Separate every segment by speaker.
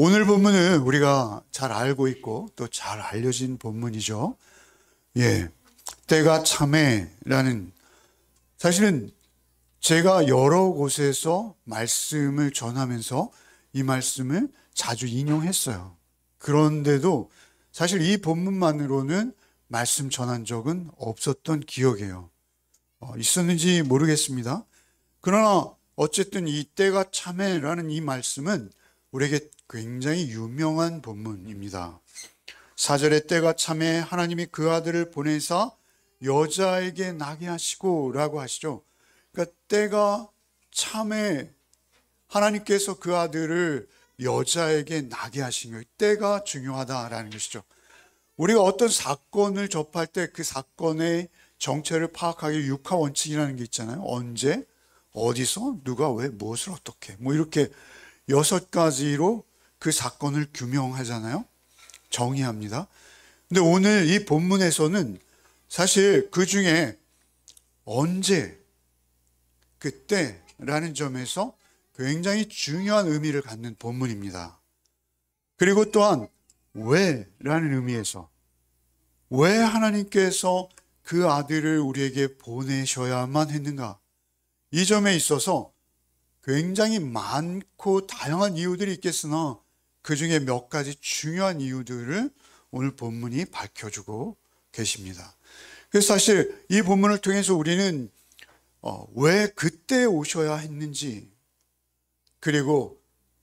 Speaker 1: 오늘 본문은 우리가 잘 알고 있고 또 잘 알려진 본문이죠. 때가 참에라는, 사실은 제가 여러 곳에서 말씀을 전하면서 이 말씀을 자주 인용했어요. 그런데도 사실 이 본문만으로는 말씀 전한 적은 없었던 기억이에요. 있었는지 모르겠습니다. 그러나 어쨌든 이 때가 참에라는 이 말씀은 우리에게 굉장히 유명한 본문입니다. 4절에 때가 참에 하나님이 그 아들을 보내사 여자에게 나게 하시고 라고 하시죠. 그러니까 때가 참에 하나님께서 그 아들을 여자에게 나게 하신 거예요. 때가 중요하다라는 것이죠. 우리가 어떤 사건을 접할 때 그 사건의 정체를 파악하기 육하 원칙이라는 게 있잖아요. 언제, 어디서, 누가, 왜, 무엇을 어떻게, 이렇게 6가지로 그 사건을 규명하잖아요. 정의합니다. 근데 오늘 이 본문에서는 사실 그 중에 언제, 그때라는 점에서 굉장히 중요한 의미를 갖는 본문입니다. 그리고 또한 왜라는 의미에서, 왜 하나님께서 그 아들을 우리에게 보내셔야만 했는가, 이 점에 있어서 굉장히 많고 다양한 이유들이 있겠으나 그 중에 몇 가지 중요한 이유들을 오늘 본문이 밝혀주고 계십니다. 그래서 사실 이 본문을 통해서 우리는 왜 그때 오셔야 했는지, 그리고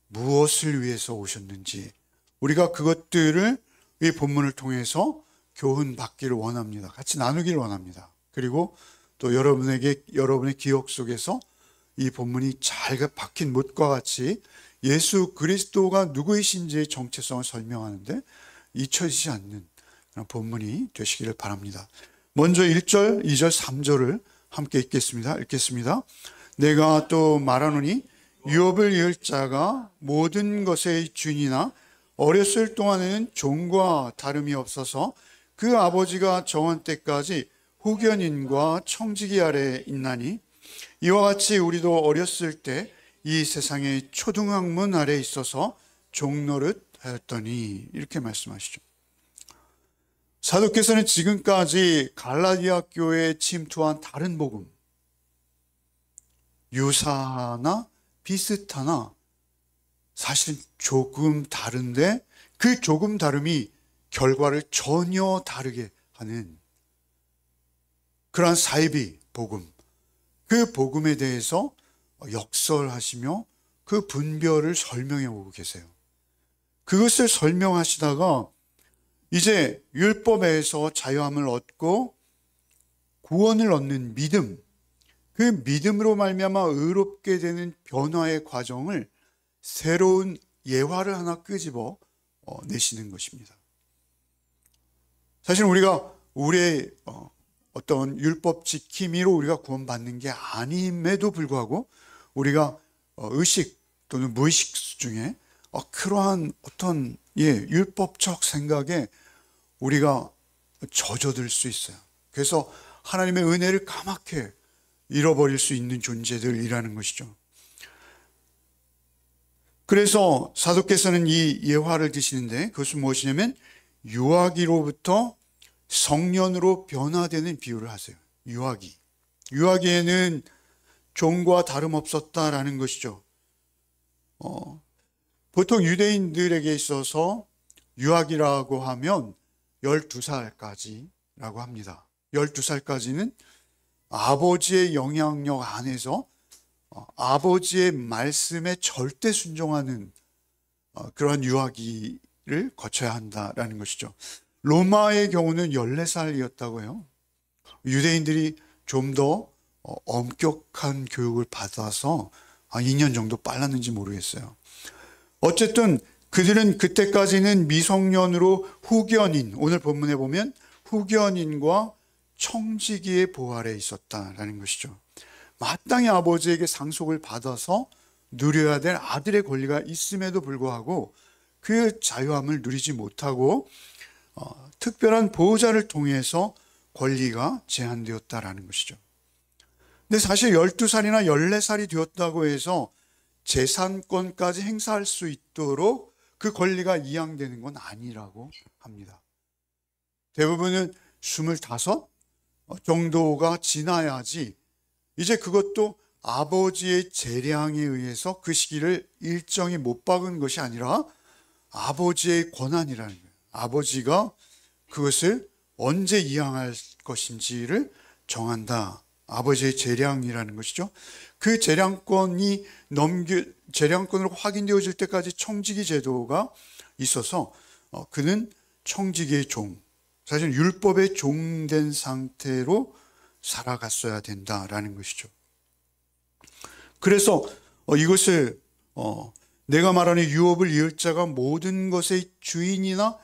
Speaker 1: 무엇을 위해서 오셨는지, 우리가 그것들을 이 본문을 통해서 교훈 받기를 원합니다. 같이 나누기를 원합니다. 그리고 또 여러분의 기억 속에서 이 본문이 잘 박힌 못과 같이 예수 그리스도가 누구이신지의 정체성을 설명하는데 잊혀지지 않는 그런 본문이 되시기를 바랍니다. 먼저 1절, 2절, 3절을 함께 읽겠습니다. 내가 또 말하노니 유업을 이을 자가 모든 것의 주인이나 어렸을 동안에는 종과 다름이 없어서 그 아버지가 정한 때까지 후견인과 청지기 아래에 있나니 이와 같이 우리도 어렸을 때 이 세상의 초등학문 아래에 있어서 종노릇 하였더니, 이렇게 말씀하시죠. 사도께서는 지금까지 갈라디아 교회에 침투한 다른 복음, 유사하나 비슷하나 사실 조금 다른데 그 조금 다름이 결과를 전혀 다르게 하는 그러한 사이비 복음, 그 복음에 대해서 역설하시며 그 분별을 설명해 오고 계세요. 그것을 설명하시다가 이제 율법에서 자유함을 얻고 구원을 얻는 믿음, 그 믿음으로 말미암아 의롭게 되는 변화의 과정을 새로운 예화를 하나 끄집어 내시는 것입니다. 사실 우리가 우리의 어떤 율법 지킴이로 우리가 구원받는 게 아님에도 불구하고 우리가 의식 또는 무의식 중에 그러한 어떤 율법적 생각에 우리가 젖어들 수 있어요. 그래서 하나님의 은혜를 까맣게 잃어버릴 수 있는 존재들이라는 것이죠. 그래서 사도께서는 이 예화를 드시는데 그것은 무엇이냐면 유아기로부터 성년으로 변화되는 비유를 하세요. 유아기에는 종과 다름없었다라는 것이죠. 보통 유대인들에게 있어서 유아기라고 하면 12살까지라고 합니다. 12살까지는 아버지의 영향력 안에서 아버지의 말씀에 절대 순종하는 그런 유아기를 거쳐야 한다라는 것이죠. 로마의 경우는 14살이었다고 해요. 유대인들이 좀 더 엄격한 교육을 받아서 2년 정도 빨랐는지 모르겠어요. 어쨌든 그들은 그때까지는 미성년으로 후견인, 오늘 본문에 보면 후견인과 청지기의 보호 아래에 있었다라는 것이죠. 마땅히 아버지에게 상속을 받아서 누려야 될 아들의 권리가 있음에도 불구하고 그 자유함을 누리지 못하고 특별한 보호자를 통해서 권리가 제한되었다라는 것이죠. 근데 사실 12살이나 14살이 되었다고 해서 재산권까지 행사할 수 있도록 그 권리가 이양되는 건 아니라고 합니다. 대부분은 25 정도가 지나야지 이제 그것도 아버지의 재량에 의해서 그 시기를 일정히 못 박은 것이 아니라 아버지의 권한이라는 거예요. 아버지가 그것을 언제 이양할 것인지를 정한다. 아버지의 재량이라는 것이죠. 그 재량권으로 확인되어질 때까지 청지기 제도가 있어서 그는 청지기의 종, 사실 율법의 종된 상태로 살아갔어야 된다라는 것이죠. 그래서 이것을 내가 말하는 유업을 이을 자가 모든 것의 주인이나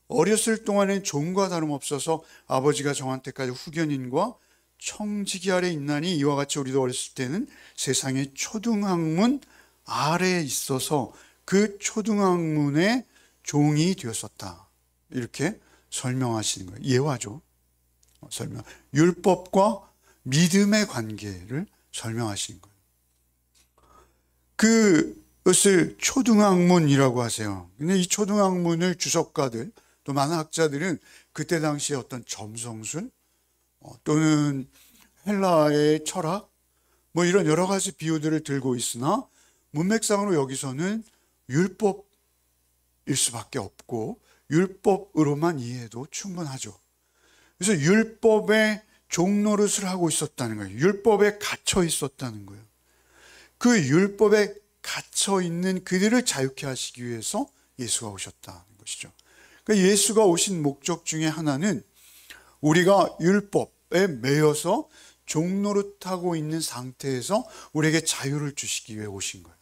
Speaker 1: 어렸을 동안엔 종과 다름없어서 아버지가 정한 때까지 후견인과 청지기 아래 있나니 이와 같이 우리도 어렸을 때는 세상의 초등학문 아래에 있어서 그 초등학문의 종이 되었었다. 이렇게 설명하시는 거예요. 예화죠. 율법과 믿음의 관계를 설명하시는 거예요. 그것을 초등학문이라고 하세요. 근데 이 초등학문을 주석가들 또 많은 학자들은 그때 당시에 어떤 점성술 또는 헬라의 철학 이런 여러 가지 비유들을 들고 있으나 문맥상으로 여기서는 율법일 수밖에 없고 율법으로만 이해해도 충분하죠. 그래서 율법의 종노릇을 하고 있었다는 거예요. 율법에 갇혀 있었다는 거예요. 그 율법에 갇혀 있는 그들을 자유케 하시기 위해서 예수가 오셨다는 것이죠. 그러니까 예수가 오신 목적 중에 하나는 우리가 율법에 매여서 종노릇하고 있는 상태에서 우리에게 자유를 주시기 위해 오신 거예요.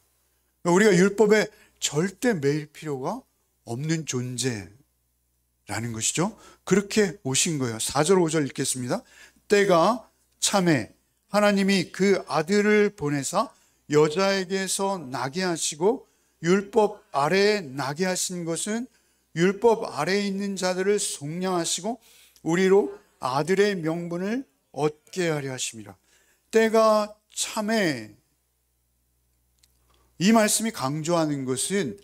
Speaker 1: 그러니까 우리가 율법에 절대 매일 필요가 없는 존재라는 것이죠. 그렇게 오신 거예요. 4절 5절 읽겠습니다. 때가 참에 하나님이 그 아들을 보내사 여자에게서 나게 하시고 율법 아래에 나게 하신 것은 율법 아래에 있는 자들을 속량하시고 우리로 아들의 명분을 얻게 하려 하심이라. 때가 참에, 이 말씀이 강조하는 것은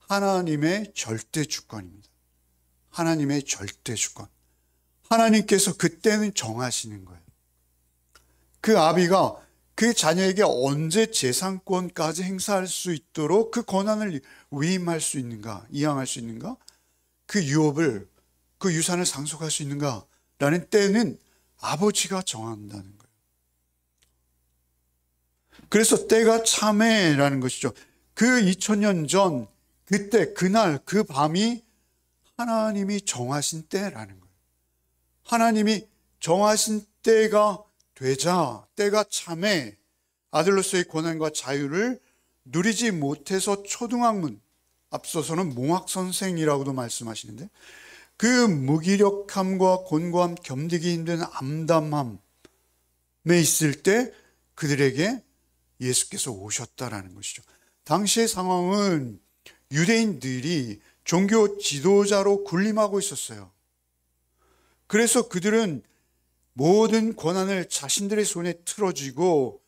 Speaker 1: 하나님의 절대 주권입니다. 하나님의 절대 주권. 하나님께서 그때는 정하시는 거예요. 그 아비가 그 자녀에게 언제 재산권까지 행사할 수 있도록 그 권한을 위임할 수 있는가, 이양할 수 있는가, 그 유업을, 그 유산을 상속할 수 있는가라는 때는 아버지가 정한다는 거예요. 그래서 때가 참에라는 것이죠. 그 2000년 전 그때, 그날, 그 밤이 하나님이 정하신 때라는 거예요. 하나님이 정하신 때가 되자, 때가 참에 아들로서의 권한과 자유를 누리지 못해서 초등학문, 앞서서는 몽학선생이라고도 말씀하시는데 그 무기력함과 곤고함, 견디기 힘든 암담함에 있을 때 그들에게 예수께서 오셨다라는 것이죠. 당시의 상황은 유대인들이 종교 지도자로 군림하고 있었어요. 그래서 그들은 모든 권한을 자신들의 손에 틀어쥐고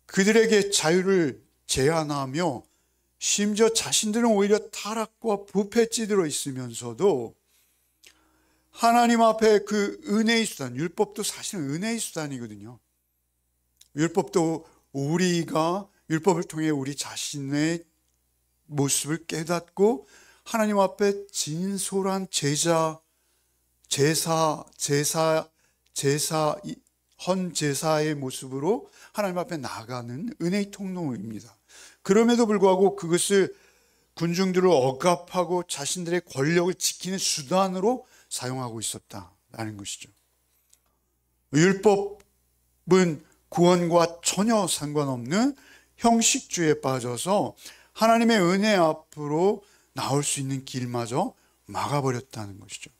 Speaker 1: 그들에게 자유를 제한하며 심지어 자신들은 오히려 타락과 부패에 찌들어 있으면서도 하나님 앞에 그 은혜의 수단, 율법도 사실은 은혜의 수단이거든요. 율법도 우리가 율법을 통해 우리 자신의 모습을 깨닫고 하나님 앞에 진솔한 헌 제사의 모습으로 하나님 앞에 나가는 은혜의 통로입니다. 그럼에도 불구하고 그것을 군중들을 억압하고 자신들의 권력을 지키는 수단으로 사용하고 있었다라는 것이죠. 율법은 구원과 전혀 상관없는 형식주의에 빠져서 하나님의 은혜 앞으로 나올 수 있는 길마저 막아버렸다는 것이죠.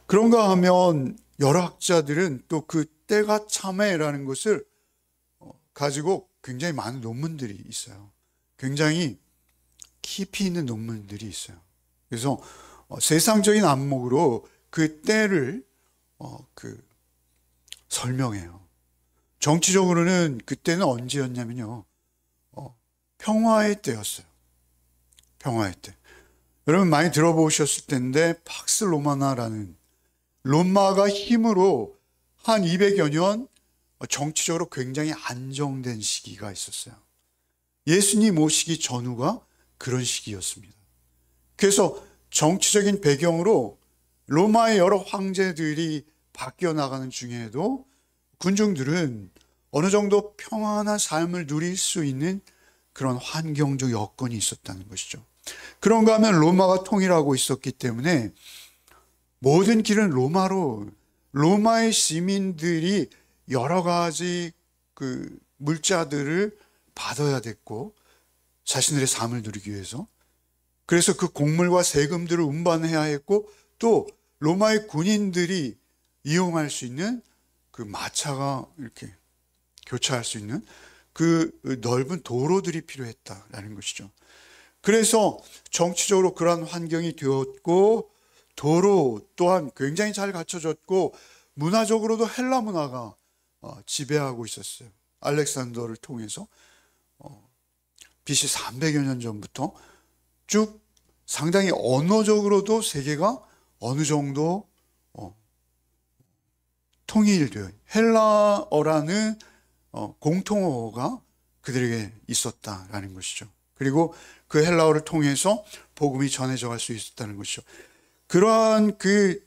Speaker 1: 그런가 하면 여러 학자들은 또 그 때가 참에라는 것을 가지고 굉장히 많은 논문들이 있어요. 굉장히 깊이 있는 논문들이 있어요. 그래서 세상적인 안목으로 그 때를 설명해요. 정치적으로는 그때는 언제였냐면요, 평화의 때였어요. 평화했대. 여러분 많이 들어보셨을 텐데 팍스 로마나라는 로마가 힘으로 한 200여 년 정치적으로 굉장히 안정된 시기가 있었어요. 예수님 오시기 전후가 그런 시기였습니다. 그래서 정치적인 배경으로 로마의 여러 황제들이 바뀌어 나가는 중에도 군중들은 어느 정도 평안한 삶을 누릴 수 있는 그런 환경적 여건이 있었다는 것이죠. 그런가 하면 로마가 통일하고 있었기 때문에 모든 길은 로마로, 로마의 시민들이 여러 가지 그 물자들을 받아야 됐고 자신들의 삶을 누리기 위해서, 그래서 그 곡물과 세금들을 운반해야 했고, 또 로마의 군인들이 이용할 수 있는 그 마차가 이렇게 교차할 수 있는 그 넓은 도로들이 필요했다라는 것이죠. 그래서 정치적으로 그러한 환경이 되었고, 도로 또한 굉장히 잘 갖춰졌고, 문화적으로도 헬라 문화가 지배하고 있었어요. 알렉산더를 통해서 BC 300여 년 전부터 쭉 상당히 언어적으로도 세계가 어느 정도 통일되어, 헬라어라는 공통어가 그들에게 있었다라는 것이죠. 그리고 그 헬라어를 통해서 복음이 전해져 갈 수 있었다는 것이죠. 그러한 그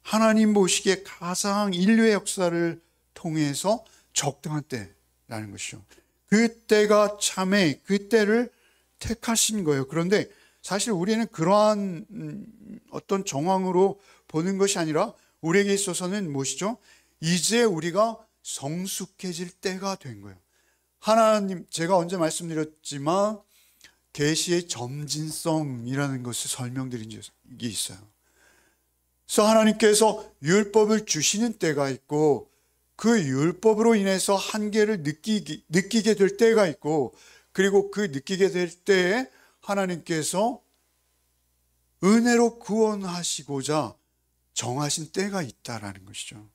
Speaker 1: 하나님 보시기에 가장 인류의 역사를 통해서 적당한 때라는 것이죠. 그때가 참에 그때를 택하신 거예요. 그런데 사실 우리는 그러한 어떤 정황으로 보는 것이 아니라 우리에게 있어서는 무엇이죠? 이제 우리가 성숙해질 때가 된 거예요. 하나님, 제가 언제 말씀드렸지만 계시의 점진성이라는 것을 설명드린 적이 있어요. 그래서 하나님께서 율법을 주시는 때가 있고, 그 율법으로 인해서 한계를 느끼게 될 때가 있고, 그리고 그 느끼게 될 때에 하나님께서 은혜로 구원하시고자 정하신 때가 있다라는 것이죠.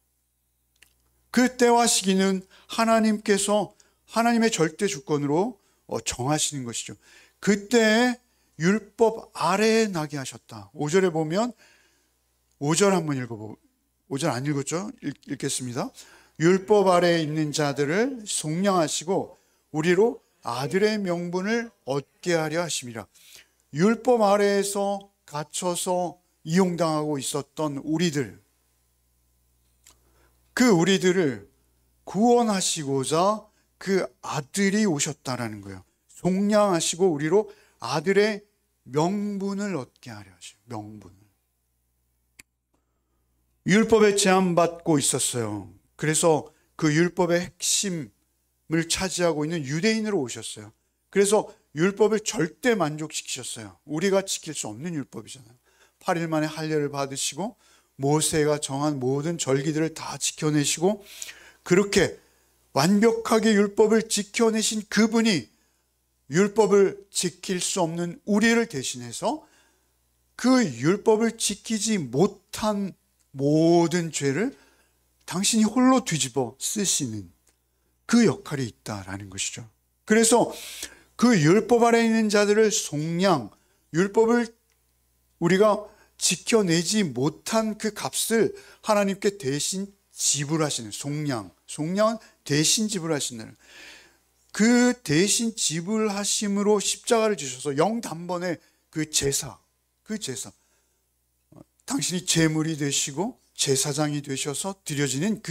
Speaker 1: 그 때와 시기는 하나님께서 하나님의 절대 주권으로 정하시는 것이죠. 그때에 율법 아래에 나게 하셨다. 5절에 보면, 5절 한번 읽어보고, 5절 안 읽었죠? 읽겠습니다. 율법 아래에 있는 자들을 속량하시고 우리로 아들의 명분을 얻게 하려 하심이라. 율법 아래에서 갇혀서 이용당하고 있었던 우리들, 그 우리들을 구원하시고자 그 아들이 오셨다라는 거예요. 속량하시고 우리로 아들의 명분을 얻게 하려 하시오. 명분을. 율법에 제한받고 있었어요. 그래서 그 율법의 핵심을 차지하고 있는 유대인으로 오셨어요. 그래서 율법을 절대 만족시키셨어요. 우리가 지킬 수 없는 율법이잖아요. 8일 만에 할례를 받으시고 모세가 정한 모든 절기들을 다 지켜내시고, 그렇게 완벽하게 율법을 지켜내신 그분이 율법을 지킬 수 없는 우리를 대신해서 그 율법을 지키지 못한 모든 죄를 당신이 홀로 뒤집어 쓰시는 그 역할이 있다라는 것이죠. 그래서 그 율법 아래 있는 자들을 속량, 율법을 우리가 지켜내지 못한 그 값을 하나님께 대신 지불하시는, 속량은 대신 지불하시는, 그 대신 지불하심으로 십자가를 지셔서 영단번에 그 제사, 당신이 제물이 되시고 제사장이 되셔서 드려지는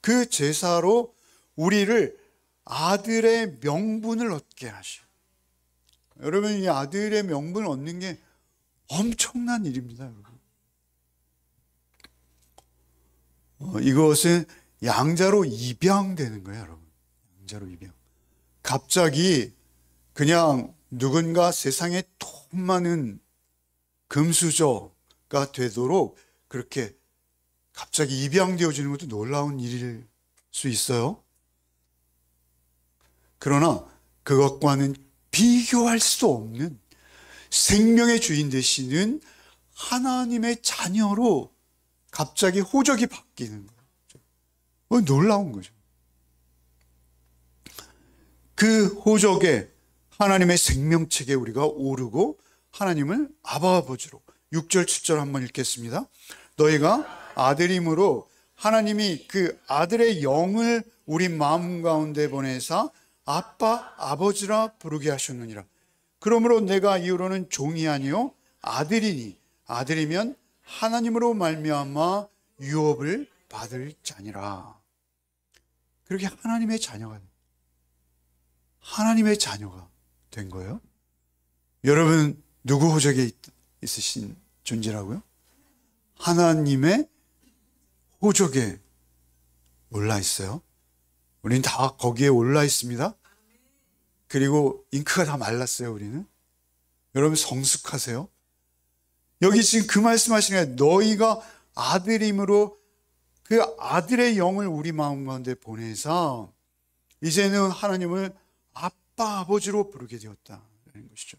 Speaker 1: 그 제사로 우리를 아들의 명분을 얻게 하시오. 여러분, 이 아들의 명분을 얻는 게 엄청난 일입니다, 여러분. 이것은 양자로 입양되는 거예요, 여러분. 양자로 입양. 갑자기 그냥 누군가 세상에 돈 많은 금수저가 되도록 그렇게 갑자기 입양되어지는 것도 놀라운 일일 수 있어요. 그러나 그것과는 비교할 수 없는 생명의 주인 되시는 하나님의 자녀로 갑자기 호적이 바뀌는 거예요. 놀라운 거죠. 그 호적에 하나님의 생명책에 우리가 오르고 하나님을 아바 아버지로 6절 7절 한번 읽겠습니다. 너희가 아들임으로 하나님이 그 아들의 영을 우리 마음 가운데 보내사 아빠 아버지라 부르게 하셨느니라. 그러므로 내가 이후로는 종이 아니요 아들이니 아들이면 하나님으로 말미암아 유업을 받을 자니라. 그렇게 하나님의 자녀가 된 거예요. 여러분 누구 호적에 있으신 존재라고요? 하나님의 호적에 올라 있어요. 우리는 다 거기에 올라 있습니다. 그리고 잉크가 다 말랐어요. 우리는. 여러분 성숙하세요. 여기 지금 그 말씀하시는 거예요. 너희가 아들임으로 그 아들의 영을 우리 마음 가운데 보내서 이제는 하나님을 아빠 아버지로 부르게 되었다는 것이죠.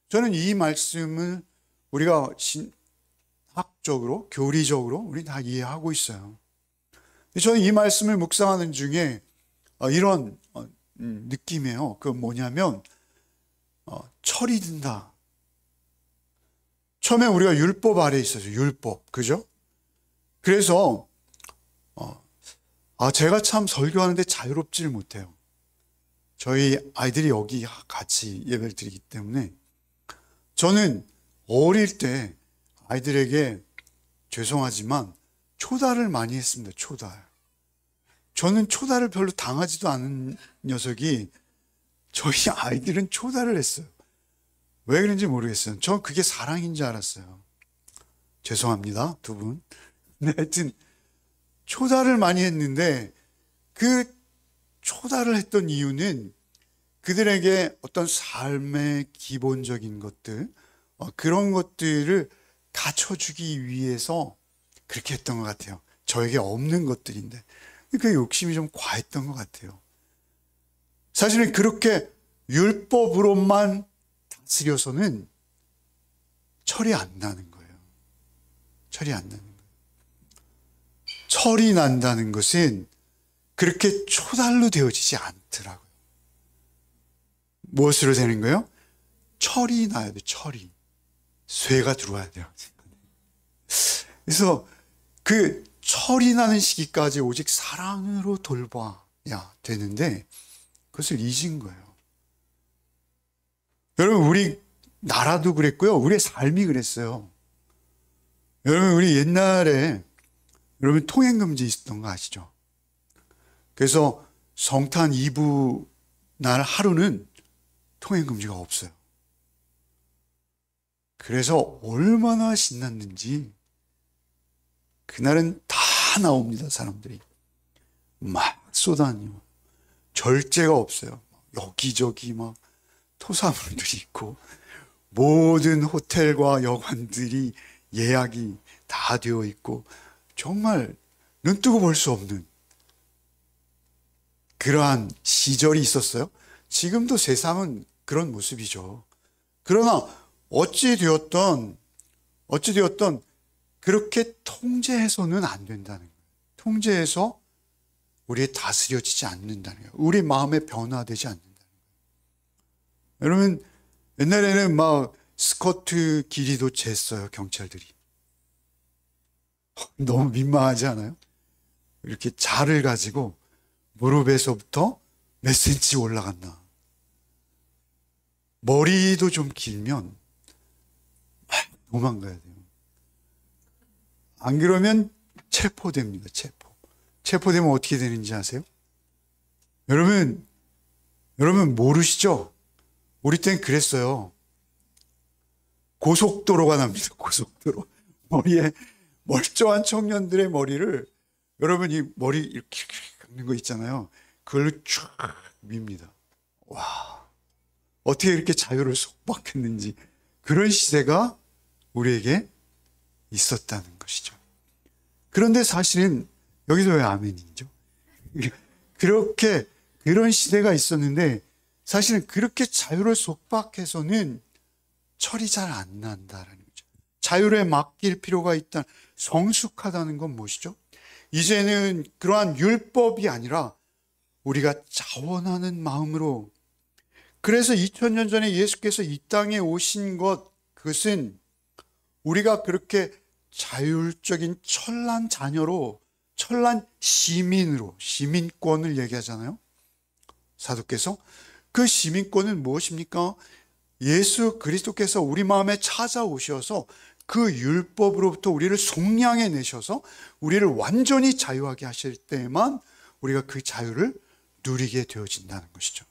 Speaker 1: 저는 이 말씀을 우리가 신학적으로 교리적으로 우리 다 이해하고 있어요. 저는 이 말씀을 묵상하는 중에 이런 느낌이에요. 그 뭐냐면 철이 든다. 처음에 우리가 율법 아래에 있었죠. 율법, 그죠? 그래서 제가 참 설교하는데 자유롭지를 못해요. 저희 아이들이 여기 같이 예배를 드리기 때문에 저는 어릴 때 아이들에게 죄송하지만 초달을 많이 했습니다. 초달. 저는 초달을 별로 당하지도 않은 녀석이 저희 아이들은 초달을 했어요. 왜 그런지 모르겠어요. 전 그게 사랑인 줄 알았어요. 죄송합니다, 두 분. 근데 하여튼 초달을 많이 했는데 그 초달을 했던 이유는 그들에게 어떤 삶의 기본적인 것들, 그런 것들을 갖춰주기 위해서 그렇게 했던 것 같아요. 저에게 없는 것들인데 그 욕심이 좀 과했던 것 같아요. 사실은 그렇게 율법으로만 다스려서는 철이 안 나는 거예요. 철이 안 나는 거예요. 철이 난다는 것은 그렇게 초달로 되어지지 않더라고요. 무엇으로 되는 거예요? 철이 나야 돼. 철이. 쇠가 들어와야 돼요. 그래서 그 철이 나는 시기까지 오직 사랑으로 돌봐야 되는데 그것을 잊은 거예요. 여러분 우리 나라도 그랬고요. 우리의 삶이 그랬어요. 여러분 우리 옛날에 여러분 통행금지 있었던 거 아시죠? 그래서 성탄 이브 날 하루는 통행금지가 없어요. 그래서 얼마나 신났는지 그날은 다 나옵니다. 사람들이 막 쏘다니요. 절제가 없어요. 여기저기 막 토사물들이 있고 모든 호텔과 여관들이 예약이 다 되어 있고 정말 눈뜨고 볼 수 없는 그러한 시절이 있었어요. 지금도 세상은 그런 모습이죠. 그러나 어찌되었던 그렇게 통제해서는 안 된다는 거예요. 통제해서 우리에 다스려지지 않는다는 거예요. 우리 마음에 변화되지 않는다는 거예요. 여러분 옛날에는 막 스커트 길이도 쟀어요. 경찰들이. 너무 민망하지 않아요? 이렇게 자를 가지고 무릎에서부터 몇 센치 올라갔나. 머리도 좀 길면 도망가야 돼요. 안 그러면 체포됩니다. 체포되면 어떻게 되는지 아세요? 여러분 모르시죠? 우리 땐 그랬어요. 고속도로가 납니다. 고속도로. 머리에 멀쩡한 청년들의 머리를 여러분 이 머리 이렇게 깎는 거 있잖아요. 그걸로 쭉 밉니다. 와, 어떻게 이렇게 자유를 속박했는지 그런 시대가 우리에게 있었다는 것이죠. 그런데 사실은 여기서 왜 아멘이죠? 그렇게 그런 시대가 있었는데 사실은 그렇게 자유를 속박해서는 철이 잘 안 난다라는 거죠. 자유에 맡길 필요가 있다. 성숙하다는 건 무엇이죠? 이제는 그러한 율법이 아니라 우리가 자원하는 마음으로 그래서 2000년 전에 예수께서 이 땅에 오신 것, 그것은 우리가 그렇게 자율적인 천란 자녀로, 천란 시민으로, 시민권을 얘기하잖아요, 사도께서. 그 시민권은 무엇입니까? 예수 그리스도께서 우리 마음에 찾아오셔서 그 율법으로부터 우리를 속량해 내셔서 우리를 완전히 자유하게 하실 때에만 우리가 그 자유를 누리게 되어진다는 것이죠.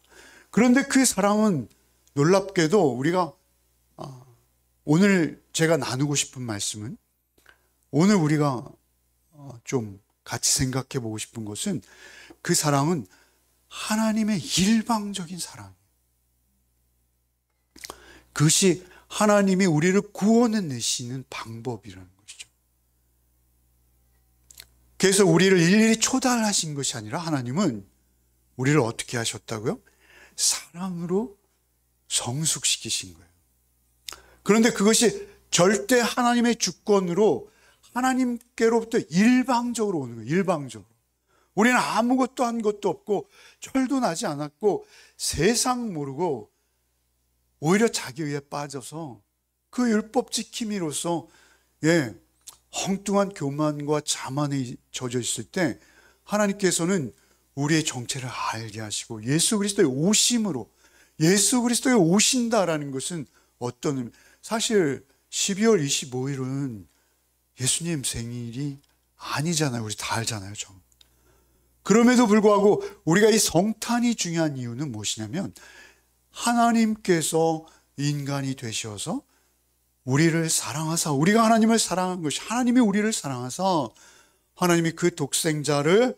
Speaker 1: 그런데 그 사랑은 놀랍게도 우리가 오늘 제가 나누고 싶은 말씀은, 오늘 우리가 좀 같이 생각해 보고 싶은 것은, 그 사랑은 하나님의 일방적인 사랑이에요. 그것이 하나님이 우리를 구원해 내시는 방법이라는 것이죠. 그래서 우리를 일일이 초달하신 것이 아니라 하나님은 우리를 어떻게 하셨다고요? 사랑으로 성숙시키신 거예요. 그런데 그것이 절대 하나님의 주권으로 하나님께로부터 일방적으로 오는 거예요. 일방적으로. 우리는 아무것도 한 것도 없고 철도 나지 않았고 세상 모르고 오히려 자기 의에 빠져서 그 율법 지킴이로서 엉뚱한 교만과 자만에 젖어 있을 때 하나님께서는 우리의 정체를 알게 하시고 예수 그리스도의 오심으로, 예수 그리스도의 오신다라는 것은 어떤 의미, 사실 12월 25일은 예수님 생일이 아니잖아요. 우리 다 알잖아요. 그럼에도 불구하고 우리가 이 성탄이 중요한 이유는 무엇이냐면, 하나님께서 인간이 되셔서 우리를 사랑하사, 우리가 하나님을 사랑한 것이, 하나님이 우리를 사랑하사 하나님이 그 독생자를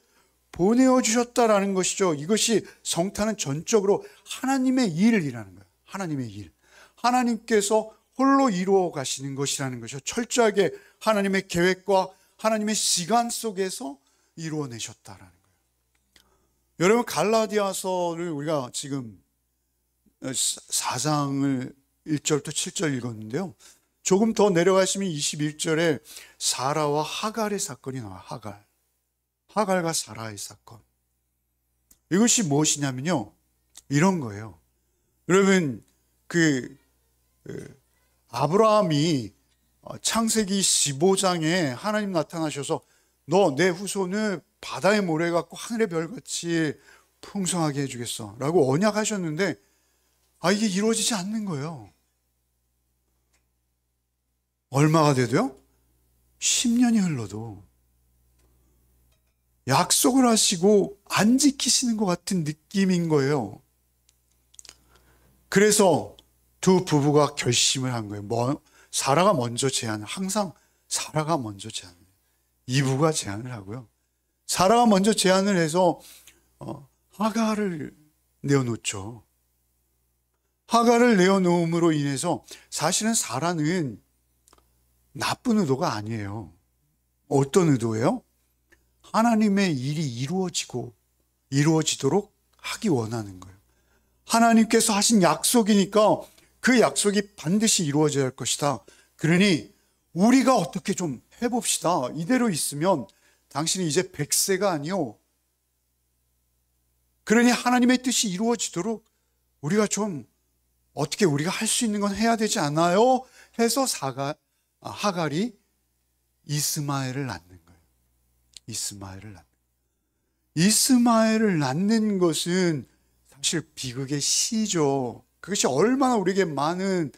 Speaker 1: 보내어 주셨다라는 것이죠. 이것이 성탄은 전적으로 하나님의 일이라는 거예요. 하나님의 일. 하나님께서 홀로 이루어 가시는 것이라는 것이죠. 철저하게 하나님의 계획과 하나님의 시간 속에서 이루어내셨다라는 거예요. 여러분, 갈라디아서를 우리가 지금 4장을 1절부터 7절 읽었는데요. 조금 더 내려가시면 21절에 사라와 하갈의 사건이 나와요. 하갈과 사라의 사건. 이것이 무엇이냐면요, 이런 거예요. 여러분, 아브라함이 창세기 15장에 하나님 나타나셔서 너 내 후손을 바다의 모래 같고 하늘의 별같이 풍성하게 해주겠어 라고 언약하셨는데 이게 이루어지지 않는 거예요. 얼마가 돼도요? 10년이 흘러도 약속을 하시고 안 지키시는 것 같은 느낌인 거예요. 그래서 두 부부가 결심을 한 거예요. 사라가 먼저 제안을, 항상 사라가 먼저 제안을, 이부가 제안을 하고요. 사라가 먼저 제안을 해서 하갈을 내어놓죠. 하갈을 내어놓음으로 인해서 사실은 사라는 나쁜 의도가 아니에요. 어떤 의도예요? 하나님의 일이 이루어지도록 하기 원하는 거예요. 하나님께서 하신 약속이니까 그 약속이 반드시 이루어져야 할 것이다. 그러니 우리가 어떻게 좀 해봅시다. 이대로 있으면 당신이 이제 100세가 아니요, 그러니 하나님의 뜻이 이루어지도록 우리가 좀 어떻게 우리가 할 수 있는 건 해야 되지 않아요? 해서 하갈이 이스마엘을 낳는 거예요. 이스마엘을 낳는 것은 사실 비극의 시죠. 그것이 얼마나 우리에게 많은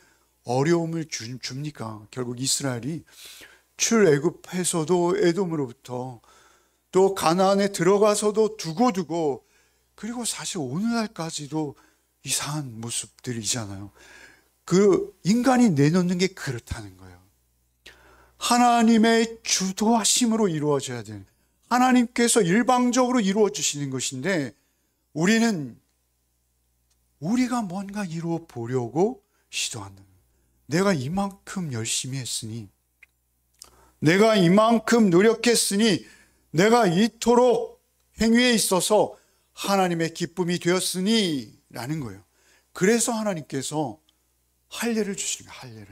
Speaker 1: 어려움을 줍니까? 결국 이스라엘이 출애굽해서도 에돔으로부터, 또 가나안에 들어가서도 두고두고, 그리고 사실 오늘날까지도 이상한 모습들이잖아요. 그 인간이 내놓는 게 그렇다는 거예요. 하나님의 주도하심으로 이루어져야 되는, 하나님께서 일방적으로 이루어 주시는 것인데 우리는 우리가 뭔가 이루어 보려고 시도한다. 내가 이만큼 열심히 했으니, 내가 이만큼 노력했으니, 내가 이토록 행위에 있어서 하나님의 기쁨이 되었으니 라는 거예요. 그래서 하나님께서 할례를 주시는 거예요.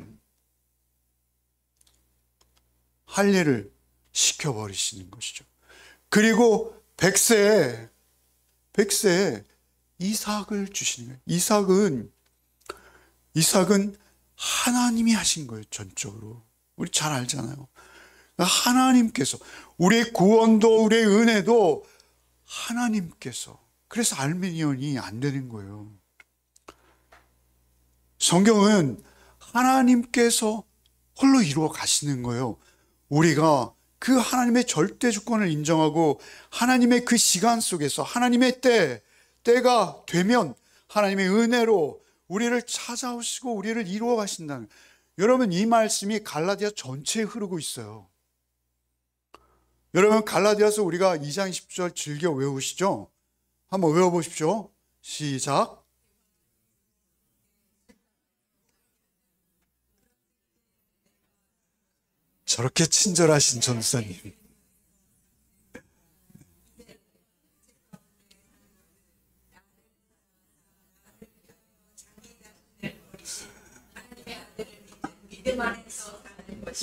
Speaker 1: 할례를 시켜버리시는 것이죠. 그리고 100세에 이삭을 주시는 거예요. 이삭은 하나님이 하신 거예요. 전적으로. 우리 잘 알잖아요. 하나님께서, 우리의 구원도 우리의 은혜도 하나님께서. 그래서 알미니언이 안 되는 거예요. 성경은 하나님께서 홀로 이루어 가시는 거예요. 우리가 그 하나님의 절대 주권을 인정하고 하나님의 그 시간 속에서 하나님의 때가 되면 하나님의 은혜로 우리를 찾아오시고 우리를 이루어 가신다는, 여러분 이 말씀이 갈라디아 전체에 흐르고 있어요. 여러분 갈라디아서 우리가 2장 10절 즐겨 외우시죠? 한번 외워보십시오. 시작. 저렇게 친절하신 전사님.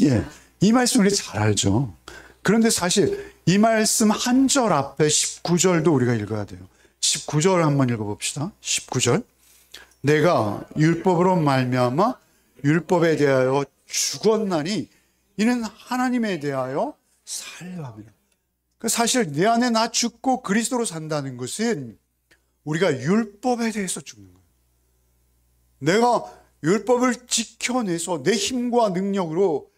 Speaker 1: 예, 이 말씀 우리 잘 알죠. 그런데 사실 이 말씀 한 절 앞에 19절도 우리가 읽어야 돼요. 19절 한번 읽어봅시다. 19절. 내가 율법으로 말미암아 율법에 대하여 죽었나니 이는 하나님에 대하여 살려 합니다. 사실 내 안에 나 죽고 그리스도로 산다는 것은 우리가 율법에 대해서 죽는 거예요. 내가 율법을 지켜내서 내 힘과 능력으로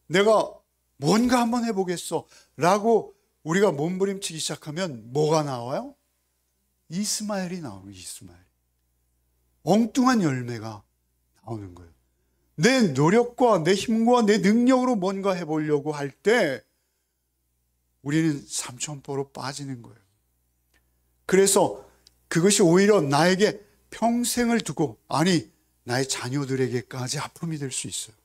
Speaker 1: 내가 뭔가 한번 해보겠어 라고 우리가 몸부림치기 시작하면 뭐가 나와요? 이스마엘이 나오는, 이스마엘. 엉뚱한 열매가 나오는 거예요. 내 노력과 내 힘과 내 능력으로 뭔가 해보려고 할 때 우리는 삼천포로 빠지는 거예요. 그래서 그것이 오히려 나에게 평생을 두고, 아니 나의 자녀들에게까지 아픔이 될 수 있어요.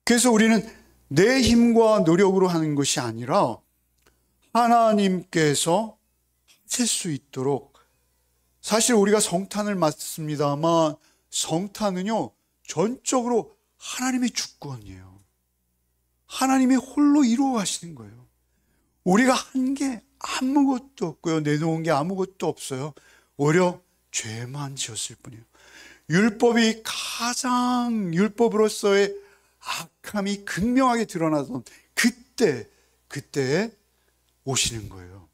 Speaker 1: 그래서 우리는 내 힘과 노력으로 하는 것이 아니라 하나님께서 하실 수 있도록, 사실 우리가 성탄을 맞습니다만 성탄은요 전적으로 하나님의 주권이에요. 하나님이 홀로 이루어 가시는 거예요. 우리가 한 게 아무것도 없고요, 내놓은 게 아무것도 없어요. 오히려 죄만 지었을 뿐이에요. 율법이 가장, 율법으로서의 악함이 극명하게 드러나던 그때에 오시는 거예요.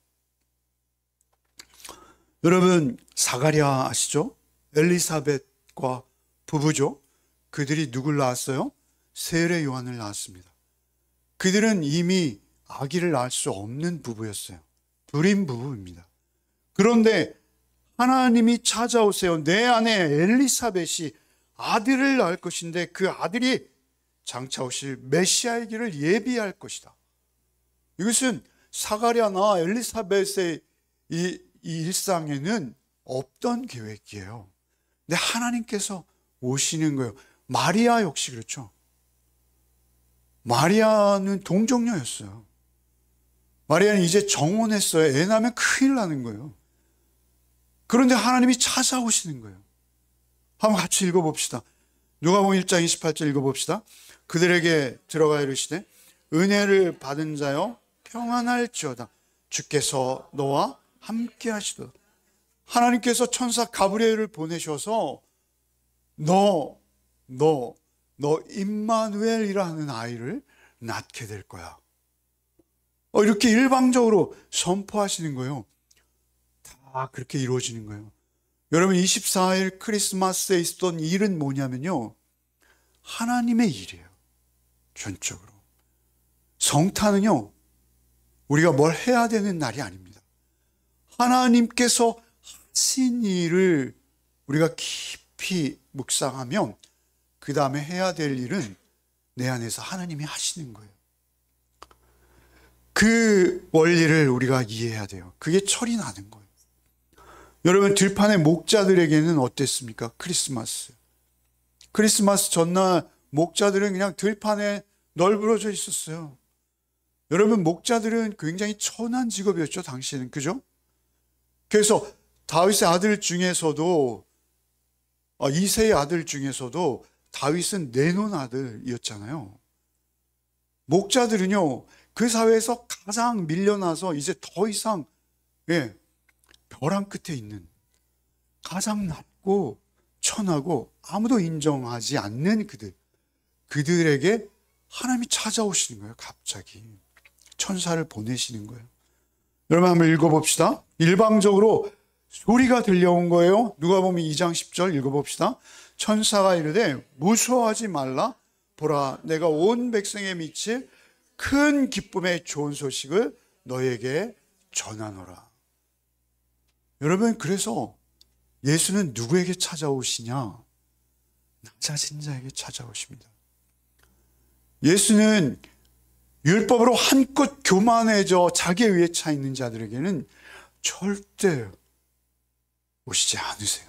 Speaker 1: 여러분 사가랴 아시죠? 엘리사벳과 부부죠. 그들이 누굴 낳았어요? 세례 요한을 낳았습니다. 그들은 이미 아기를 낳을 수 없는 부부였어요. 불임 부부입니다. 그런데 하나님이 찾아오세요. 내 아내 엘리사벳이 아들을 낳을 것인데 그 아들이 장차 오실 메시아의 길을 예비할 것이다. 이것은 사가랴나 엘리사벳의 이 일상에는 없던 계획이에요. 근데 하나님께서 오시는 거예요. 마리아 역시 그렇죠. 마리아는 동정녀였어요. 마리아는 이제 정혼했어요. 애 낳으면 큰일 나는 거예요. 그런데 하나님이 찾아오시는 거예요. 한번 같이 읽어봅시다. 누가복음 1장 28절 읽어봅시다. 그들에게 들어가 이르시되 은혜를 받은 자여 평안할지어다. 주께서 너와 함께 하시도다. 하나님께서 천사 가브리엘을 보내셔서 너 임마누엘이라는 아이를 낳게 될 거야. 이렇게 일방적으로 선포하시는 거예요. 다 그렇게 이루어지는 거예요. 여러분 24일 크리스마스에 있었던 일은 뭐냐면요, 하나님의 일이에요. 전적으로. 성탄은요 우리가 뭘 해야 되는 날이 아닙니다. 하나님께서 하신 일을 우리가 깊이 묵상하면 그 다음에 해야 될 일은 내 안에서 하나님이 하시는 거예요. 그 원리를 우리가 이해해야 돼요. 그게 철이 나는 거예요. 여러분 들판의 목자들에게는 어땠습니까? 크리스마스 전날 목자들은 그냥 들판에 널브러져 있었어요. 여러분 목자들은 굉장히 천한 직업이었죠, 당시에는. 그죠? 그래서 다윗의 아들 중에서도, 이새의 아들 중에서도 다윗은 내놓은 아들이었잖아요. 목자들은요 그 사회에서 가장 밀려나서 이제 더 이상 벼랑 끝에 있는 가장 낮고 천하고 아무도 인정하지 않는 그들에게 하나님이 찾아오시는 거예요. 갑자기 천사를 보내시는 거예요. 여러분 한번 읽어봅시다. 일방적으로 소리가 들려온 거예요. 누가복음 2장 10절 읽어봅시다. 천사가 이르되 무서워하지 말라. 보라, 내가 온 백성에 미칠 큰 기쁨의 좋은 소식을 너에게 전하노라. 여러분, 그래서 예수는 누구에게 찾아오시냐? 나 자신 자에게 찾아오십니다. 예수는 율법으로 한껏 교만해져 자기에 의해 차 있는 자들에게는 절대 오시지 않으세요.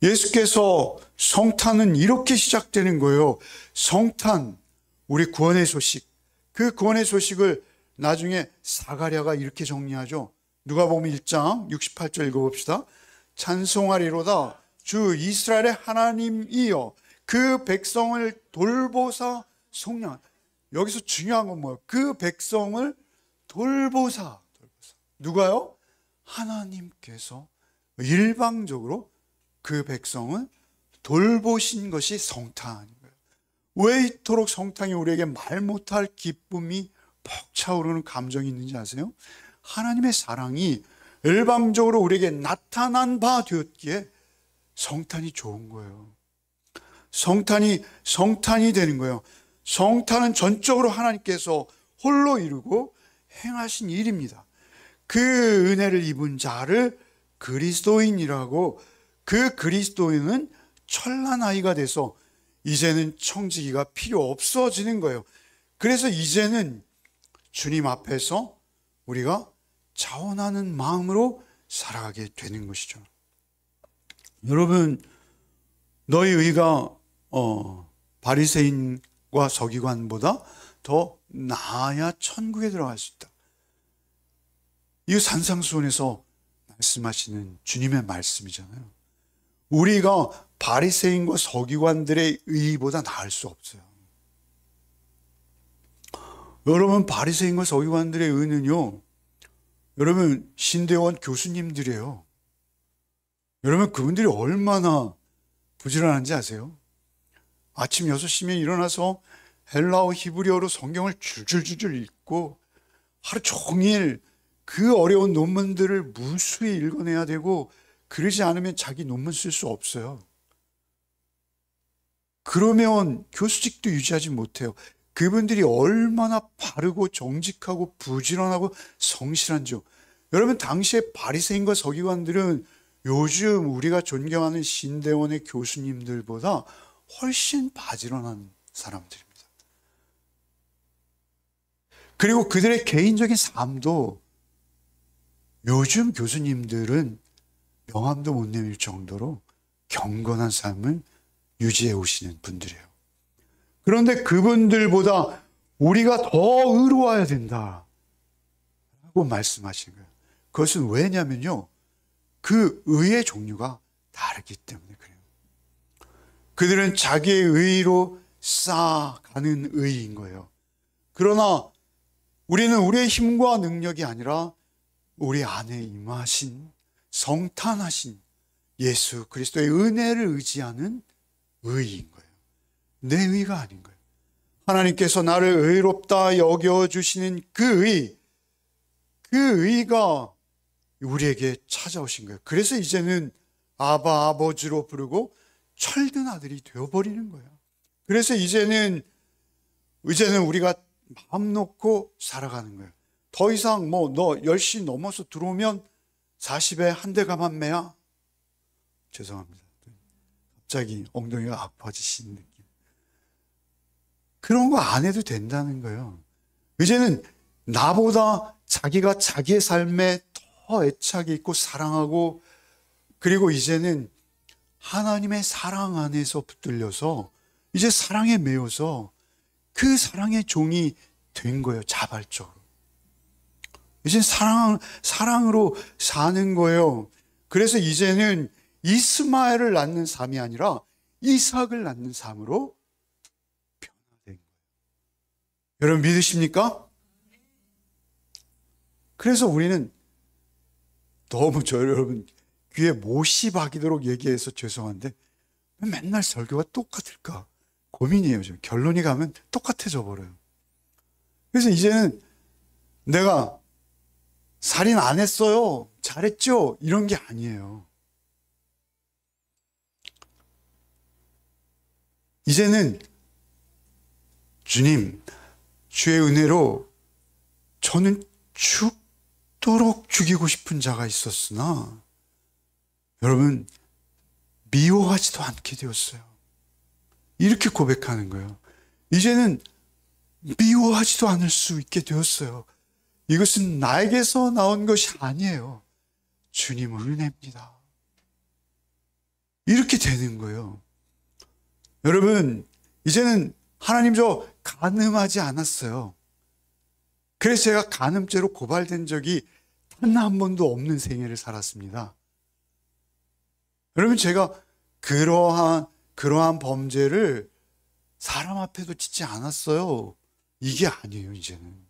Speaker 1: 예수께서 성탄은 이렇게 시작되는 거예요. 성탄, 우리 구원의 소식. 그 구원의 소식을 나중에 사가랴가 이렇게 정리하죠. 누가복음 1장 68절 읽어봅시다. 찬송하리로다 주 이스라엘의 하나님이여 그 백성을 돌보사 속량. 여기서 중요한 건 뭐예요? 그 백성을 돌보사. 누가요? 하나님께서 일방적으로 그 백성을 돌보신 것이 성탄인 거예요. 왜 이토록 성탄이 우리에게 말 못할 기쁨이 벅차오르는 감정이 있는지 아세요? 하나님의 사랑이 일방적으로 우리에게 나타난 바 되었기에 성탄이 좋은 거예요. 성탄이 되는 거예요. 성탄은 전적으로 하나님께서 홀로 이루고 행하신 일입니다. 그 은혜를 입은 자를 그리스도인이라고, 그 그리스도인은 천란아이가 돼서 이제는 청지기가 필요 없어지는 거예요. 그래서 이제는 주님 앞에서 우리가 자원하는 마음으로 살아가게 되는 것이죠. 여러분, 너희 의가 바리새인과 서기관보다 더 나아야 천국에 들어갈 수 있다. 이 산상수훈에서 말씀하시는 주님의 말씀이잖아요. 우리가 바리새인과 서기관들의 의보다 나을 수 없어요. 여러분, 바리새인과 서기관들의 의는요, 여러분 신대원 교수님들이에요. 여러분, 그분들이 얼마나 부지런한지 아세요? 아침 6시면 일어나서 헬라어 히브리어로 성경을 줄줄줄줄 읽고 하루 종일 그 어려운 논문들을 무수히 읽어내야 되고, 그러지 않으면 자기 논문 쓸 수 없어요. 그러면 교수직도 유지하지 못해요. 그분들이 얼마나 바르고 정직하고 부지런하고 성실한지요. 여러분, 당시에 바리새인과 서기관들은 요즘 우리가 존경하는 신대원의 교수님들보다 훨씬 바지런한 사람들입니다. 그리고 그들의 개인적인 삶도 요즘 교수님들은 명함도 못 내밀 정도로 경건한 삶을 유지해 오시는 분들이에요. 그런데 그분들보다 우리가 더 의로워야 된다고 말씀하신 거예요. 그것은 왜냐면요, 그 의의 종류가 다르기 때문에 그래요. 그들은 자기의 의로 쌓아가는 의인 거예요. 그러나 우리는 우리의 힘과 능력이 아니라 우리 안에 임하신 성탄하신 예수 그리스도의 은혜를 의지하는 의인 거예요. 내 의가 아닌 거예요. 하나님께서 나를 의롭다 여겨주시는 그 의가 우리에게 찾아오신 거예요. 그래서 이제는 아바 아버지로 부르고 철든 아들이 되어버리는 거예요. 그래서 이제는 우리가 마음 놓고 살아가는 거예요. 더 이상 너 10시 넘어서 들어오면 40에 한 대 가만 매야. 죄송합니다. 갑자기 엉덩이가 아파지시는 느낌. 그런 거 안 해도 된다는 거예요. 이제는 나보다 자기가 자기의 삶에 더 애착이 있고 사랑하고, 그리고 이제는 하나님의 사랑 안에서 붙들려서 이제 사랑에 매여서 그 사랑의 종이 된 거예요. 자발적으로. 이제 사랑으로 사는 거예요. 그래서 이제는 이스마엘을 낳는 삶이 아니라 이삭을 낳는 삶으로 변화된 거예요. 여러분 믿으십니까? 그래서 우리는 너무 저 여러분 귀에 못이 박이도록 얘기해서 죄송한데 맨날 설교가 똑같을까 고민이에요. 지금 결론이 가면 똑같아져 버려요. 그래서 이제는 내가 살인 안 했어요, 잘했죠, 이런 게 아니에요. 이제는 주님, 주의 은혜로 저는 죽도록 죽이고 싶은 자가 있었으나 여러분 미워하지도 않게 되었어요. 이렇게 고백하는 거예요. 이제는 미워하지도 않을 수 있게 되었어요. 이것은 나에게서 나온 것이 아니에요. 주님 은혜입니다. 이렇게 되는 거예요. 여러분, 이제는 하나님 저 간음하지 않았어요. 그래서 제가 간음죄로 고발된 적이 단 한 번도 없는 생애를 살았습니다. 여러분, 제가 그러한 범죄를 사람 앞에도 짓지 않았어요. 이게 아니에요, 이제는.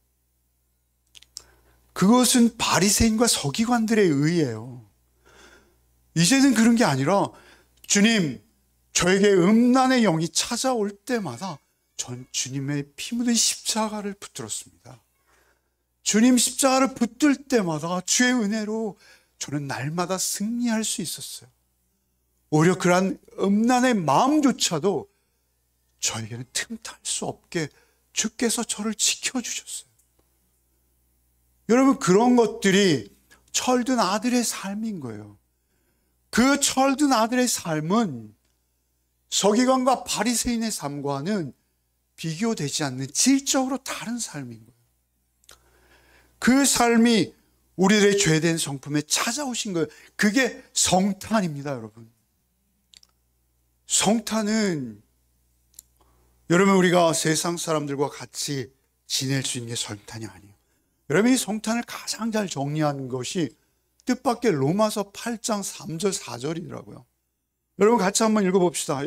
Speaker 1: 그것은 바리새인과 서기관들의 의예요. 이제는 그런 게 아니라 주님, 저에게 음란의 영이 찾아올 때마다 전 주님의 피 묻은 십자가를 붙들었습니다. 주님 십자가를 붙들 때마다 주의 은혜로 저는 날마다 승리할 수 있었어요. 오히려 그러한 음란의 마음조차도 저에게는 틈탈 수 없게 주께서 저를 지켜주셨어요. 여러분, 그런 것들이 철든 아들의 삶인 거예요. 그 철든 아들의 삶은 서기관과 바리새인의 삶과는 비교되지 않는 질적으로 다른 삶인 거예요. 그 삶이 우리들의 죄된 성품에 찾아오신 거예요. 그게 성탄입니다, 여러분. 성탄은 여러분 우리가 세상 사람들과 같이 지낼 수 있는 게 성탄이 아니에요. 여러분, 이 성탄을 가장 잘 정리한 것이 뜻밖의 로마서 8장 3절 4절이더라고요. 여러분 같이 한번 읽어봅시다.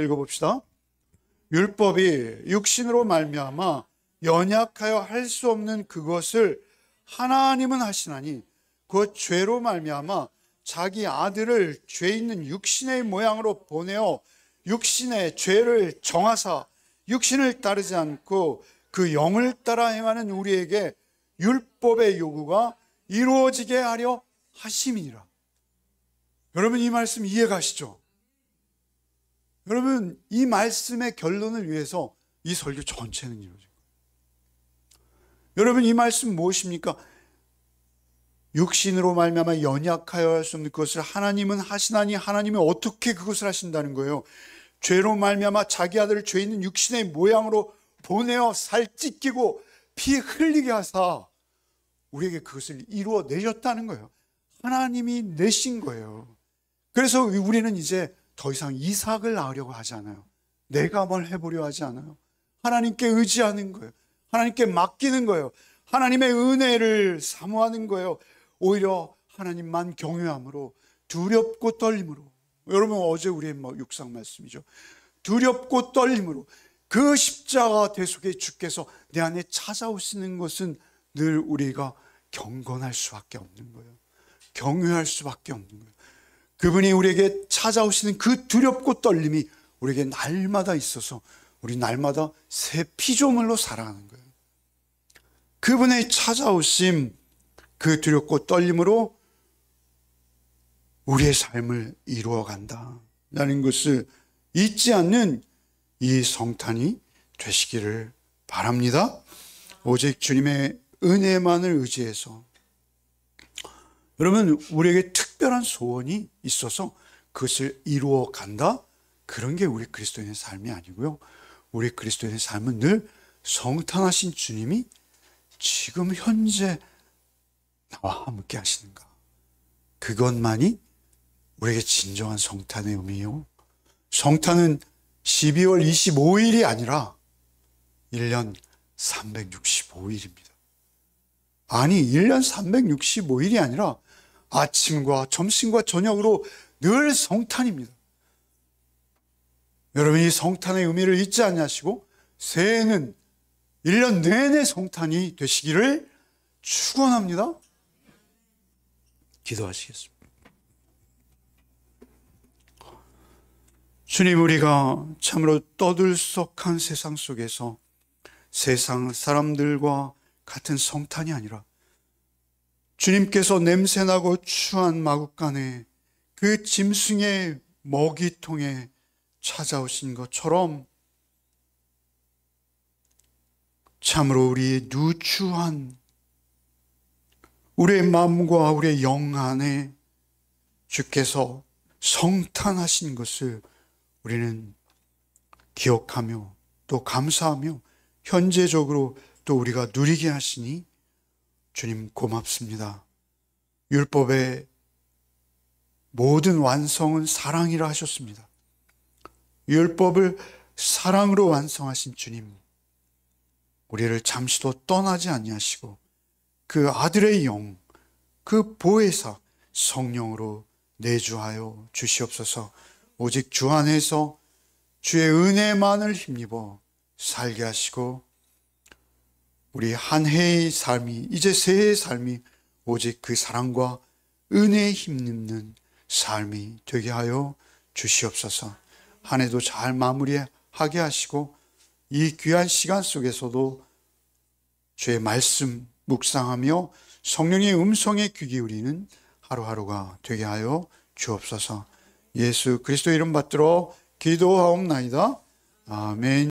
Speaker 1: 율법이 육신으로 말미암아 연약하여 할 수 없는 그것을 하나님은 하시나니 그 죄로 말미암아 자기 아들을 죄 있는 육신의 모양으로 보내어 육신의 죄를 정하사 육신을 따르지 않고 그 영을 따라 행하는 우리에게 율법의 요구가 이루어지게 하려 하심이니라. 여러분, 이 말씀 이해가시죠? 여러분, 이 말씀의 결론을 위해서 이 설교 전체는 이루어진 거예요. 여러분, 이 말씀 무엇입니까? 육신으로 말미암아 연약하여 할 수 없는 그것을 하나님은 하시나니 하나님이 어떻게 그것을 하신다는 거예요? 죄로 말미암아 자기 아들을 죄 있는 육신의 모양으로 보내어 살 찢기고 피 흘리게 하사 우리에게 그것을 이루어 내셨다는 거예요. 하나님이 내신 거예요. 그래서 우리는 이제 더 이상 이삭을 낳으려고 하지 않아요. 내가 뭘 해보려 하지 않아요. 하나님께 의지하는 거예요. 하나님께 맡기는 거예요. 하나님의 은혜를 사모하는 거예요. 오히려 하나님만 경외함으로, 두렵고 떨림으로. 여러분, 어제 우리의 육상 말씀이죠. 두렵고 떨림으로 그 십자가 대속에 주께서 내 안에 찾아오시는 것은 늘 우리가 경건할 수밖에 없는 거예요. 경외할 수밖에 없는 거예요. 그분이 우리에게 찾아오시는 그 두렵고 떨림이 우리에게 날마다 있어서 우리 날마다 새 피조물로 살아가는 거예요. 그분의 찾아오심, 그 두렵고 떨림으로 우리의 삶을 이루어간다라는 것을 잊지 않는 이 성탄이 되시기를 바랍니다. 오직 주님의 은혜만을 의지해서, 여러분, 우리에게 특별한 소원이 있어서 그것을 이루어 간다? 그런 게 우리 그리스도인의 삶이 아니고요. 우리 그리스도인의 삶은 늘 성탄하신 주님이 지금 현재 나와 함께 하시는가? 그것만이 우리에게 진정한 성탄의 의미요. 성탄은 12월 25일이 아니라 1년 365일입니다. 아니, 1년 365일이 아니라 아침과 점심과 저녁으로 늘 성탄입니다. 여러분이 성탄의 의미를 잊지 않으시고 새해에는 1년 내내 성탄이 되시기를 축원합니다. 기도하시겠습니다. 주님, 우리가 참으로 떠들썩한 세상 속에서 세상 사람들과 같은 성탄이 아니라 주님께서 냄새나고 추한 마국간에 그 짐승의 먹이통에 찾아오신 것처럼 참으로 우리의 누추한 우리의 마음과 우리의 영 안에 주께서 성탄하신 것을 우리는 기억하며 또 감사하며 현재적으로 또 우리가 누리게 하시니 주님 고맙습니다. 율법의 모든 완성은 사랑이라 하셨습니다. 율법을 사랑으로 완성하신 주님, 우리를 잠시도 떠나지 아니하시고 그 아들의 영, 그 보혜사 성령으로 내주하여 주시옵소서. 오직 주 안에서 주의 은혜만을 힘입어 살게 하시고 우리 한 해의 삶이, 이제 새해의 삶이 오직 그 사랑과 은혜에 힘입는 삶이 되게 하여 주시옵소서. 한 해도 잘 마무리하게 하시고 이 귀한 시간 속에서도 주의 말씀 묵상하며 성령의 음성에 귀 기울이는 하루하루가 되게 하여 주옵소서. 예수 그리스도 이름 받들어 기도하옵나이다. 아멘.